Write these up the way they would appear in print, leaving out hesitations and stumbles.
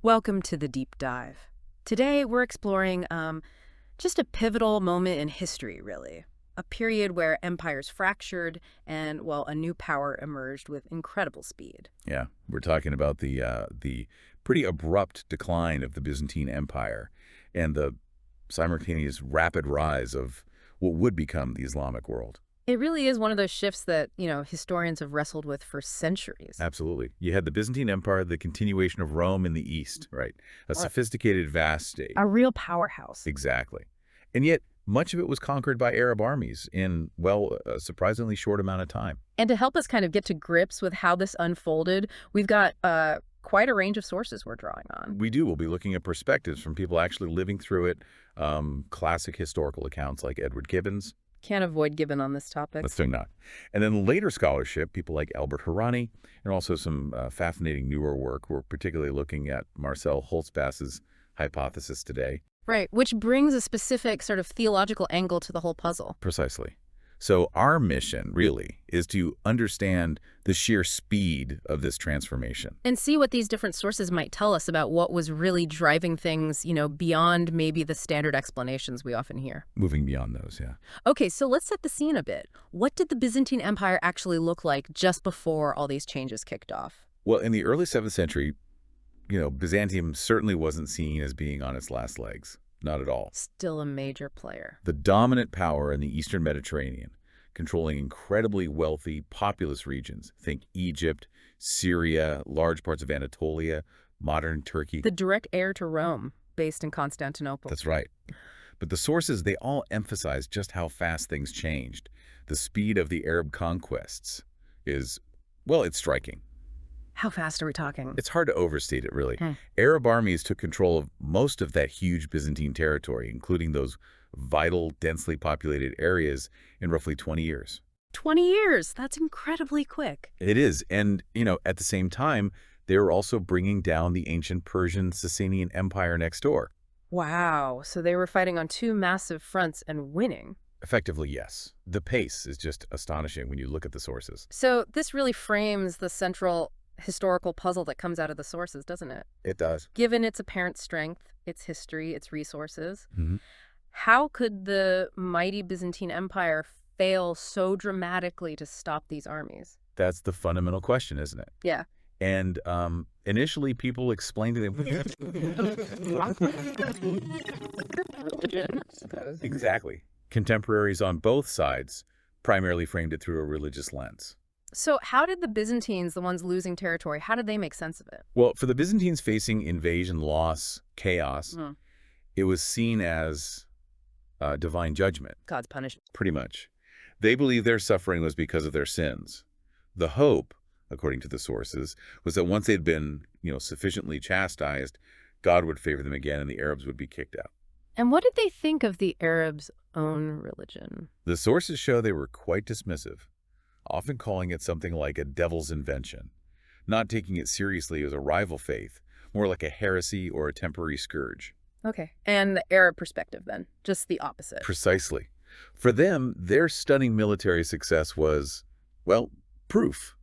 Welcome to the deep dive. Today we're exploring just a pivotal moment in history, really. A period where empires fractured and, well, a new power emerged with incredible speed. Yeah, we're talking about the pretty abrupt decline of the Byzantine Empire and the simultaneous rapid rise of what would become the Islamic world. It really is one of those shifts that, historians have wrestled with for centuries. Absolutely. You had the Byzantine Empire, the continuation of Rome in the East, right? A Right. sophisticated, vast state. A real powerhouse. Exactly. And yet, much of it was conquered by Arab armies in, well, a surprisingly short amount of time. And to help us kind of get to grips with how this unfolded, we've got quite a range of sources we're drawing on. We do. We'll be looking at perspectives from people actually living through it, classic historical accounts like Edward Gibbon's. Can't avoid Gibbon on this topic. Let's think not. And then later scholarship, people like Albert Harani, and also some fascinating newer work. We're particularly looking at Marcel Holzbass's hypothesis today. Right, which brings a specific sort of theological angle to the whole puzzle. Precisely. So our mission, really, is to understand the sheer speed of this transformation. And see what these different sources might tell us about what was really driving things, beyond maybe the standard explanations we often hear. Moving beyond those, yeah. Okay, so let's set the scene a bit. What did the Byzantine Empire actually look like just before all these changes kicked off? Well, in the early 7th century, Byzantium certainly wasn't seen as being on its last legs. Not at all. Still a major player. The dominant power in the Eastern Mediterranean, controlling incredibly wealthy, populous regions. Think Egypt, Syria, large parts of Anatolia, modern Turkey. The direct heir to Rome, based in Constantinople. That's right. But the sources, they all emphasize just how fast things changed. The speed of the Arab conquests is, well, it's striking. How fast are we talking? It's hard to overstate it, really. Arab armies took control of most of that huge Byzantine territory, including those vital, densely populated areas, in roughly 20 years. 20 years! That's incredibly quick. It is. And, at the same time, they were also bringing down the ancient Persian Sasanian Empire next door. Wow, so they were fighting on two massive fronts and winning. Effectively, yes. The pace is just astonishing when you look at the sources. So this really frames the central historical puzzle that comes out of the sources, doesn't it? It does. Given its apparent strength, its history, its resources, Mm-hmm. how could the mighty Byzantine Empire fail so dramatically to stop these armies? That's the fundamental question, isn't it? Yeah. And initially, people explained to them. Exactly. Contemporaries on both sides primarily framed it through a religious lens. So how did the Byzantines, the ones losing territory, how did they make sense of it? Well, for the Byzantines facing invasion, loss, chaos, it was seen as divine judgment, God's punishment. pretty much. They believed their suffering was because of their sins. The hope, according to the sources, was that once they'd been, sufficiently chastised, God would favor them again and the Arabs would be kicked out. And what did they think of the Arabs' own religion? The sources show they were quite dismissive, often calling it something like a devil's invention, not taking it seriously as a rival faith, more like a heresy or a temporary scourge. Okay. And the Arab perspective, then? Just the opposite. Precisely. For them, their stunning military success was, well, proof.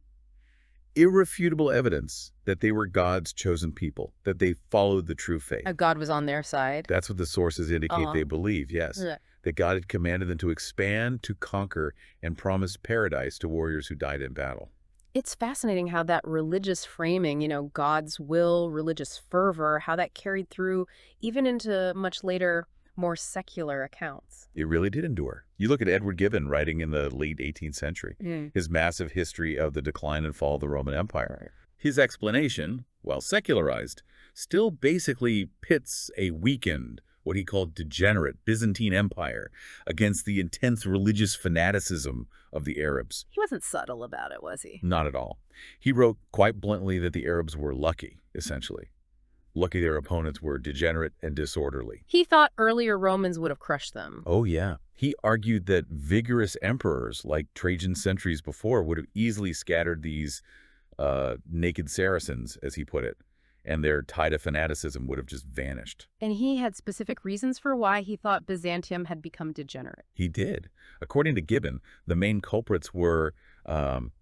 Irrefutable evidence that they were God's chosen people, that they followed the true faith. God was on their side. That's what the sources indicate they believe, yes. Yeah. That God had commanded them to expand, to conquer, and promised paradise to warriors who died in battle. It's fascinating how that religious framing, God's will, religious fervor, how that carried through even into much later, more secular accounts. It really did endure. You look at Edward Gibbon writing in the late 18th century, his massive history of the decline and fall of the Roman Empire. His explanation, while secularized, still basically pits a weakened, what he called degenerate Byzantine Empire against the intense religious fanaticism of the Arabs. He wasn't subtle about it, was he? Not at all. He wrote quite bluntly that the Arabs were lucky, essentially. Lucky their opponents were degenerate and disorderly. He thought earlier Romans would have crushed them. Oh, yeah. He argued that vigorous emperors like Trajan centuries before would have easily scattered these naked Saracens, as he put it, and their tide of fanaticism would have just vanished. And he had specific reasons for why he thought Byzantium had become degenerate. He did. According to Gibbon, the main culprits were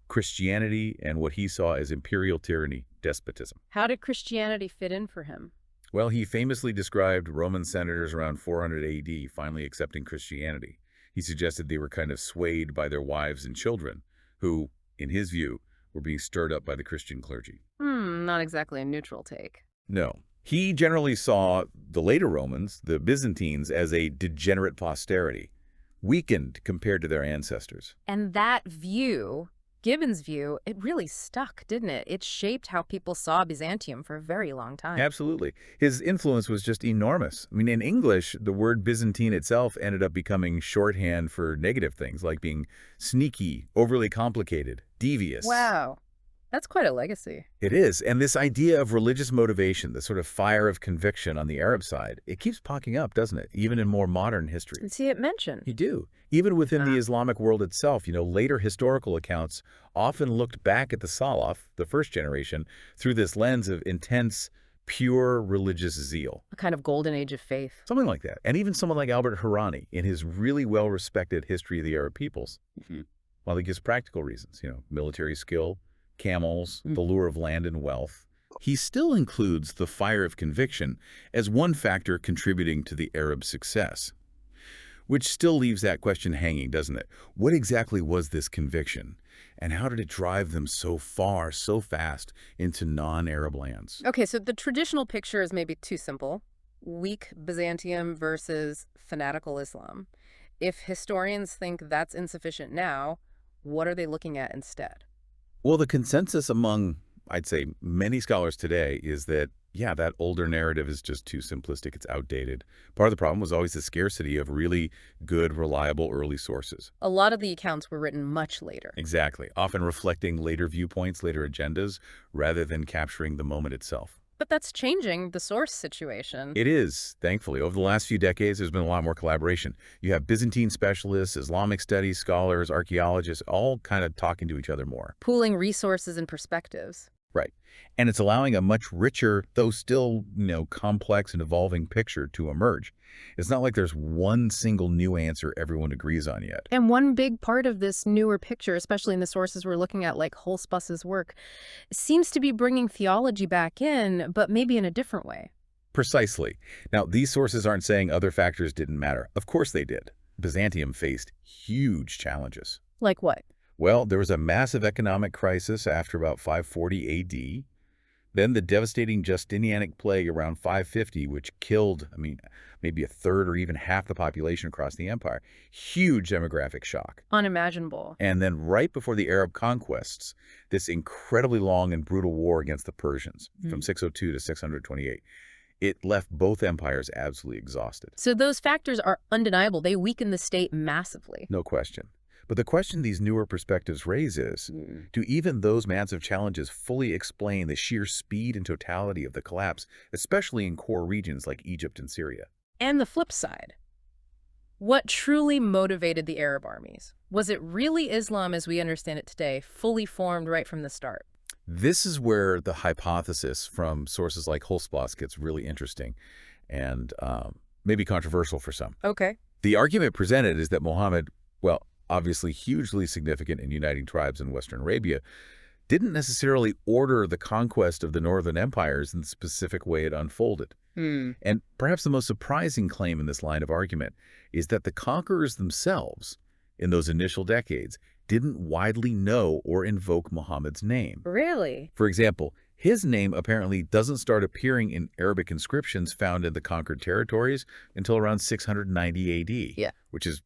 Christianity and what he saw as imperial tyranny despotism. How did Christianity fit in for him? Well, he famously described Roman senators around 400 AD finally accepting Christianity. He suggested they were kind of swayed by their wives and children, who, in his view, were being stirred up by the Christian clergy. Not exactly a neutral take. No. He generally saw the later Romans, the Byzantines, as a degenerate posterity, weakened compared to their ancestors. And that view, Gibbon's view, it really stuck, didn't it? It shaped how people saw Byzantium for a very long time. Absolutely. His influence was just enormous. I mean, in English, the word Byzantine itself ended up becoming shorthand for negative things, like being sneaky, overly complicated, devious. Wow. That's quite a legacy. It is. And this idea of religious motivation, the sort of fire of conviction on the Arab side, it keeps popping up, doesn't it? Even in more modern history. And see it mentioned. You do. Even within the Islamic world itself, later historical accounts often looked back at the Salaf, the first generation, through this lens of intense, pure religious zeal. A kind of golden age of faith. Something like that. And even someone like Albert Harani, in his really well-respected History of the Arab Peoples, while he gives practical reasons, military skill, camels, the lure of land and wealth, he still includes the fire of conviction as one factor contributing to the Arab success. Which still leaves that question hanging, doesn't it? What exactly was this conviction? And how did it drive them so far, so fast into non-Arab lands? Okay, so the traditional picture is maybe too simple. Weak Byzantium versus fanatical Islam. If historians think that's insufficient now, what are they looking at instead? Well, the consensus among, I'd say, many scholars today is that, yeah, that older narrative is just too simplistic. It's outdated. Part of the problem was always the scarcity of really good, reliable early sources. A lot of the accounts were written much later. Exactly. Often reflecting later viewpoints, later agendas, rather than capturing the moment itself. But that's changing the source situation. It is, thankfully. Over the last few decades, there's been a lot more collaboration. You have Byzantine specialists, Islamic studies scholars, archaeologists, all kind of talking to each other more. Pooling resources and perspectives. Right. And it's allowing a much richer, though still, complex and evolving picture to emerge. It's not like there's one single new answer everyone agrees on yet. And one big part of this newer picture, especially in the sources we're looking at, like Holzbus's work, seems to be bringing theology back in, but maybe in a different way. Precisely. Now, these sources aren't saying other factors didn't matter. Of course they did. Byzantium faced huge challenges. Like what? Well, there was a massive economic crisis after about 540 AD. Then the devastating Justinianic plague around 550, which killed, maybe a third or even half the population across the empire. Huge demographic shock. Unimaginable. And then right before the Arab conquests, this incredibly long and brutal war against the Persians from 602 to 628. It left both empires absolutely exhausted. So those factors are undeniable. They weaken the state massively. No question. But the question these newer perspectives raise is, do even those massive challenges fully explain the sheer speed and totality of the collapse, especially in core regions like Egypt and Syria? And the flip side. What truly motivated the Arab armies? Was it really Islam as we understand it today, fully formed right from the start? This is where the hypothesis from sources like Holzbus gets really interesting and maybe controversial for some. Okay. The argument presented is that Muhammad, well, obviously hugely significant in uniting tribes in Western Arabia, didn't necessarily order the conquest of the northern empires in the specific way it unfolded. And perhaps the most surprising claim in this line of argument is that the conquerors themselves, in those initial decades, didn't widely know or invoke Muhammad's name. Really? For example, his name apparently doesn't start appearing in Arabic inscriptions found in the conquered territories until around 690 AD, Yeah. which is,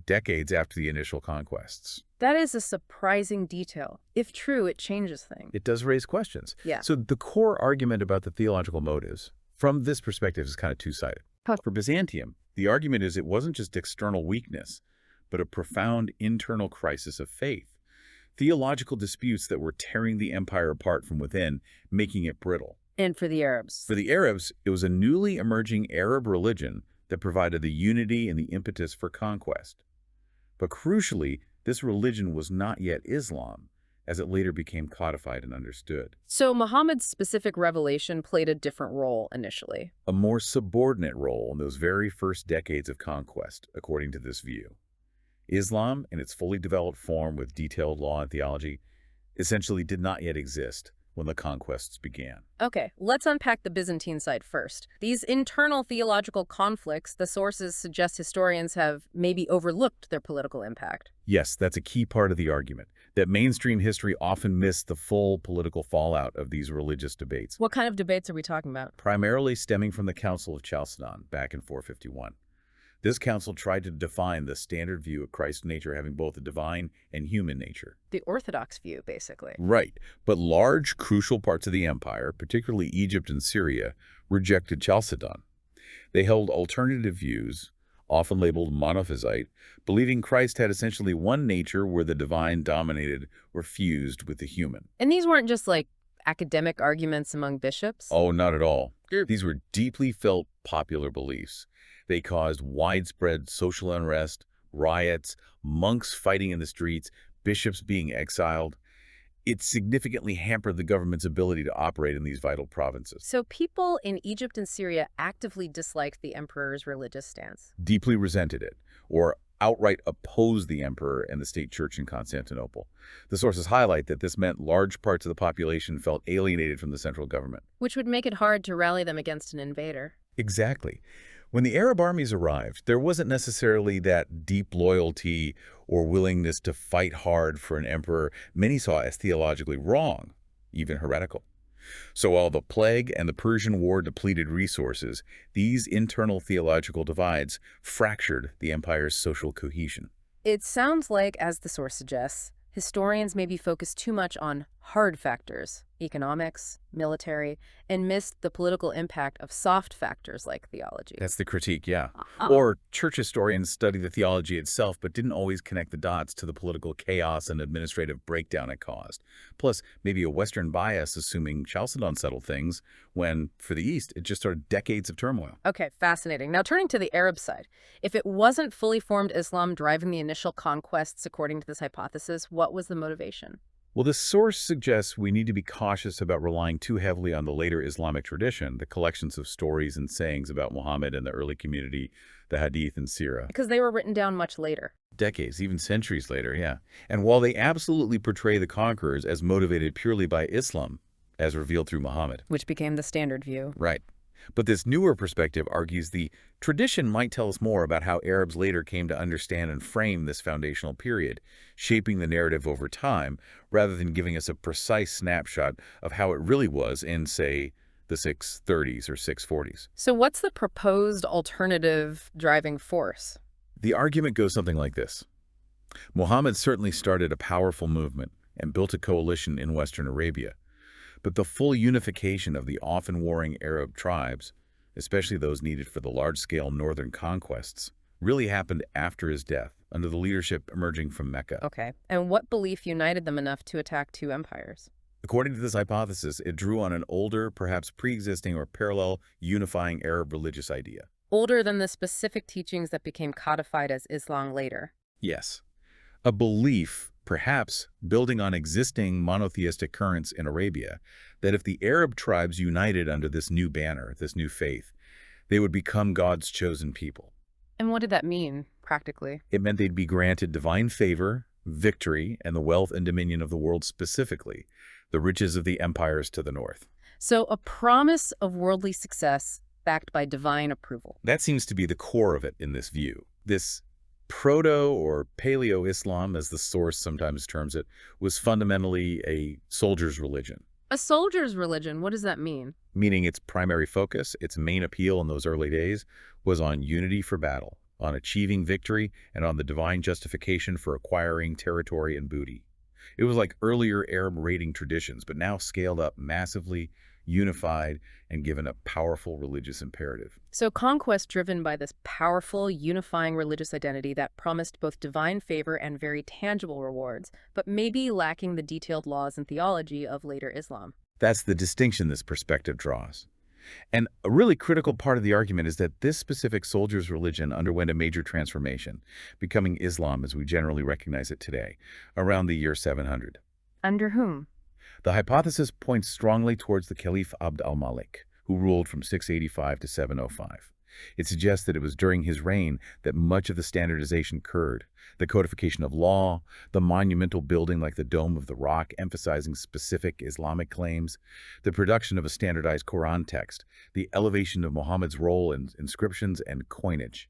decades after the initial conquests. That is a surprising detail. If true, it changes things. It does raise questions. Yeah. So the core argument about the theological motives, from this perspective, is kind of two-sided. For Byzantium, the argument is it wasn't just external weakness, but a profound internal crisis of faith. Theological disputes that were tearing the empire apart from within, making it brittle. And for the Arabs? For the Arabs, it was a newly emerging Arab religion that provided the unity and the impetus for conquest. But crucially, this religion was not yet Islam, as it later became codified and understood. So Muhammad's specific revelation played a different role initially. A more subordinate role in those very first decades of conquest, according to this view. Islam, in its fully developed form with detailed law and theology, essentially did not yet exist, when the conquests began. Okay, let's unpack the Byzantine side first. These internal theological conflicts, the sources suggest historians have maybe overlooked their political impact. Yes, that's a key part of the argument, that mainstream history often missed the full political fallout of these religious debates, What kind of debates are we talking about? primarily stemming from the Council of Chalcedon back in 451. This council tried to define the standard view of Christ's nature having both a divine and human nature. The Orthodox view, basically. Right, but large, crucial parts of the empire, particularly Egypt and Syria, rejected Chalcedon. They held alternative views, often labeled monophysite, believing Christ had essentially one nature where the divine dominated or fused with the human. And these weren't just like academic arguments among bishops? Oh, not at all. These were deeply felt popular beliefs. They caused widespread social unrest, riots, monks fighting in the streets, bishops being exiled. It significantly hampered the government's ability to operate in these vital provinces. So people in Egypt and Syria actively disliked the emperor's religious stance. Deeply resented it, or outright opposed the emperor and the state church in Constantinople. The sources highlight that this meant large parts of the population felt alienated from the central government. Which would make it hard to rally them against an invader. Exactly. When the Arab armies arrived, there wasn't necessarily that deep loyalty or willingness to fight hard for an emperor many saw as theologically wrong, even heretical. So while the plague and the Persian War depleted resources, these internal theological divides fractured the empire's social cohesion. It sounds like, as the source suggests, historians maybe focused too much on hard factors, economics, military, and missed the political impact of soft factors like theology. That's the critique, yeah. Or church historians study the theology itself but didn't always connect the dots to the political chaos and administrative breakdown it caused. Plus, maybe a Western bias assuming Chalcedon settled things when, for the East, it just started decades of turmoil. Okay, fascinating. Now turning to the Arab side, if it wasn't fully formed Islam driving the initial conquests according to this hypothesis, what was the motivation? Well, the source suggests we need to be cautious about relying too heavily on the later Islamic tradition, the collections of stories and sayings about Muhammad and the early community, the Hadith and Sirah. Because they were written down much later. Decades, even centuries later, yeah. And while they absolutely portray the conquerors as motivated purely by Islam, as revealed through Muhammad. Which became the standard view. Right. But this newer perspective argues the tradition might tell us more about how Arabs later came to understand and frame this foundational period, shaping the narrative over time, rather than giving us a precise snapshot of how it really was in, say, the 630s or 640s. So what's the proposed alternative driving force? The argument goes something like this. Muhammad certainly started a powerful movement and built a coalition in Western Arabia. But the full unification of the often warring Arab tribes, especially those needed for the large-scale northern conquests, really happened after his death, under the leadership emerging from Mecca. Okay. And what belief united them enough to attack two empires? According to this hypothesis, it drew on an older, perhaps pre-existing or parallel unifying Arab religious idea. Older than the specific teachings that became codified as Islam later. Yes. A belief, perhaps building on existing monotheistic currents in Arabia, that if the Arab tribes united under this new banner, this new faith, they would become God's chosen people. And what did that mean, practically? It meant they'd be granted divine favor, victory, and the wealth and dominion of the world specifically, the riches of the empires to the north. So a promise of worldly success backed by divine approval. That seems to be the core of it in this view. This Proto- or Paleo-Islam, as the source sometimes terms it, was fundamentally a soldier's religion. A soldier's religion, what does that mean? Meaning its primary focus, its main appeal in those early days, was on unity for battle, on achieving victory, and on the divine justification for acquiring territory and booty. It was like earlier Arab raiding traditions, but now scaled up massively, unified, and given a powerful religious imperative. So conquest driven by this powerful, unifying religious identity that promised both divine favor and very tangible rewards, but maybe lacking the detailed laws and theology of later Islam. That's the distinction this perspective draws. And a really critical part of the argument is that this specific soldier's religion underwent a major transformation, becoming Islam as we generally recognize it today, around the year 700. Under whom? The hypothesis points strongly towards the Caliph Abd al-Malik, who ruled from 685 to 705. It suggests that it was during his reign that much of the standardization occurred. The codification of law, the monumental building like the Dome of the Rock emphasizing specific Islamic claims, the production of a standardized Quran text, the elevation of Muhammad's role in inscriptions and coinage.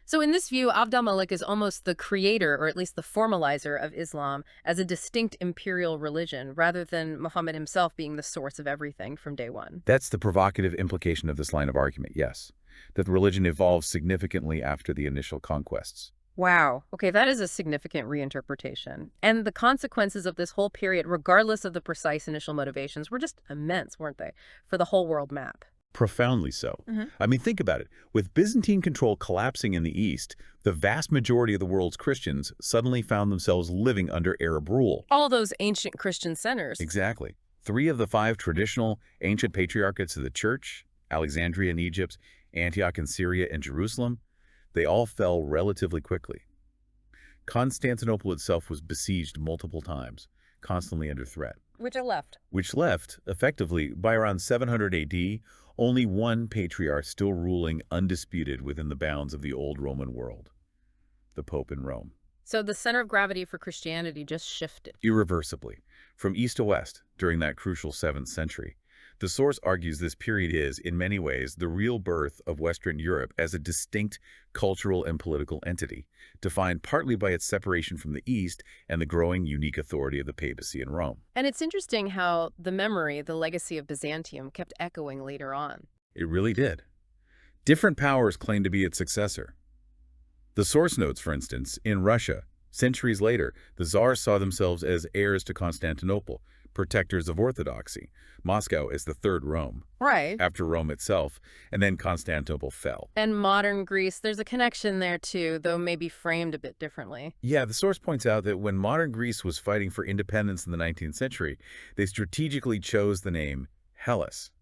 So in this view, Abd al-Malik is almost the creator, or at least the formalizer of Islam as a distinct imperial religion, rather than Muhammad himself being the source of everything from day one. That's the provocative implication of this line of argument, yes, that the religion evolved significantly after the initial conquests. Wow. Okay, that is a significant reinterpretation. And the consequences of this whole period, regardless of the precise initial motivations, were just immense, weren't they, for the whole world map? Profoundly so. I mean, think about it. With Byzantine control collapsing in the east, the vast majority of the world's Christians suddenly found themselves living under Arab rule. All those ancient Christian centers. Exactly. 3 of the 5 traditional ancient patriarchates of the Church, Alexandria in Egypt, Antioch in Syria, and Jerusalem, they all fell relatively quickly. Constantinople itself was besieged multiple times, constantly under threat. Which left, effectively, by around 700 AD, only one patriarch still ruling undisputed within the bounds of the old Roman world, the Pope in Rome. So the center of gravity for Christianity just shifted. Irreversibly, from east to west during that crucial 7th century. The source argues this period is, in many ways, the real birth of Western Europe as a distinct cultural and political entity, defined partly by its separation from the East and the growing unique authority of the papacy in Rome. And it's interesting how the memory, the legacy of Byzantium, kept echoing later on. It really did. Different powers claimed to be its successor. The source notes, for instance, in Russia, centuries later, the Tsars saw themselves as heirs to Constantinople, protectors of orthodoxy, Moscow as the third Rome, Right. after Rome itself, and then Constantinople fell. And modern Greece, there's a connection there too, though maybe framed a bit differently. Yeah, the source points out that when modern Greece was fighting for independence in the 19th century, they strategically chose the name Hellas.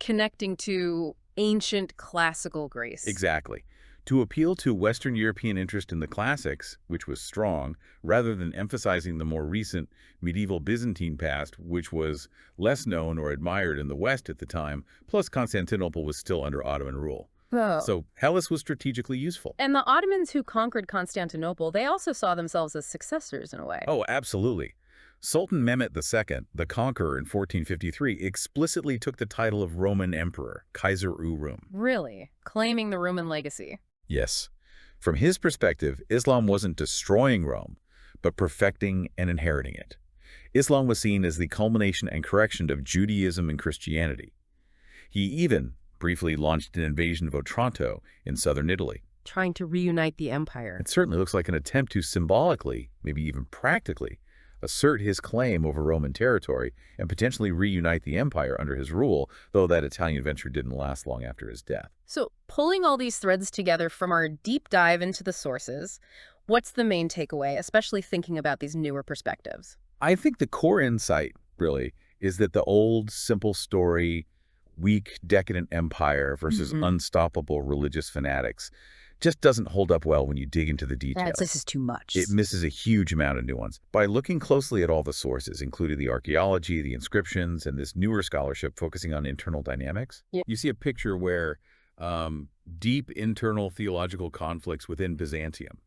Connecting to ancient classical Greece. Exactly. To appeal to Western European interest in the classics, which was strong, rather than emphasizing the more recent medieval Byzantine past, which was less known or admired in the West at the time, plus Constantinople was still under Ottoman rule. Oh. So Hellas was strategically useful. And the Ottomans who conquered Constantinople, they also saw themselves as successors in a way. Oh, absolutely. Sultan Mehmet II, the Conqueror in 1453, explicitly took the title of Roman Emperor, Kaiser Urum. Really? Claiming the Roman legacy. Yes. From his perspective, Islam wasn't destroying Rome, but perfecting and inheriting it. Islam was seen as the culmination and correction of Judaism and Christianity. He even briefly launched an invasion of Otranto in southern Italy. Trying to reunite the empire. It certainly looks like an attempt to symbolically, maybe even practically, assert his claim over Roman territory and potentially reunite the empire under his rule, though that Italian venture didn't last long after his death. So, pulling all these threads together from our deep dive into the sources, what's the main takeaway, especially thinking about these newer perspectives? I think the core insight, really, is that the old, simple story, weak, decadent empire versus unstoppable religious fanatics just doesn't hold up well when you dig into the details. This is too much. It misses a huge amount of nuance. By looking closely at all the sources, including the archaeology, the inscriptions, and this newer scholarship focusing on internal dynamics, you see a picture where deep internal theological conflicts within Byzantium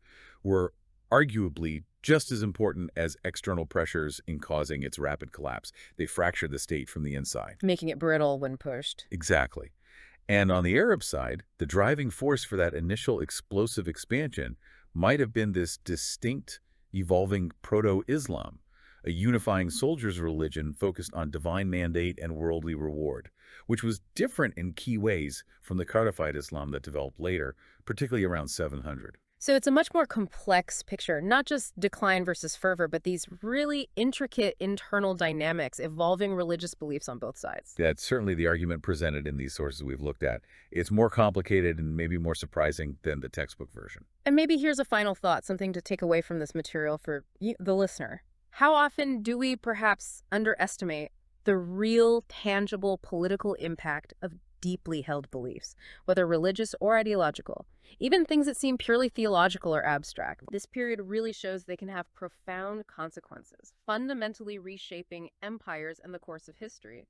were arguably just as important as external pressures in causing its rapid collapse. They fractured the state from the inside. Making it brittle when pushed. Exactly. And on the Arab side, the driving force for that initial explosive expansion might have been this distinct, evolving proto-Islam, a unifying soldiers' religion focused on divine mandate and worldly reward, which was different in key ways from the codified Islam that developed later, particularly around 700. So it's a much more complex picture, not just decline versus fervor, but these really intricate internal dynamics, evolving religious beliefs on both sides. That's certainly the argument presented in these sources we've looked at. It's more complicated and maybe more surprising than the textbook version. And maybe here's a final thought, something to take away from this material for you, the listener. How often do we perhaps underestimate the real, tangible political impact of deeply held beliefs, whether religious or ideological, even things that seem purely theological or abstract? This period really shows they can have profound consequences, fundamentally reshaping empires and the course of history.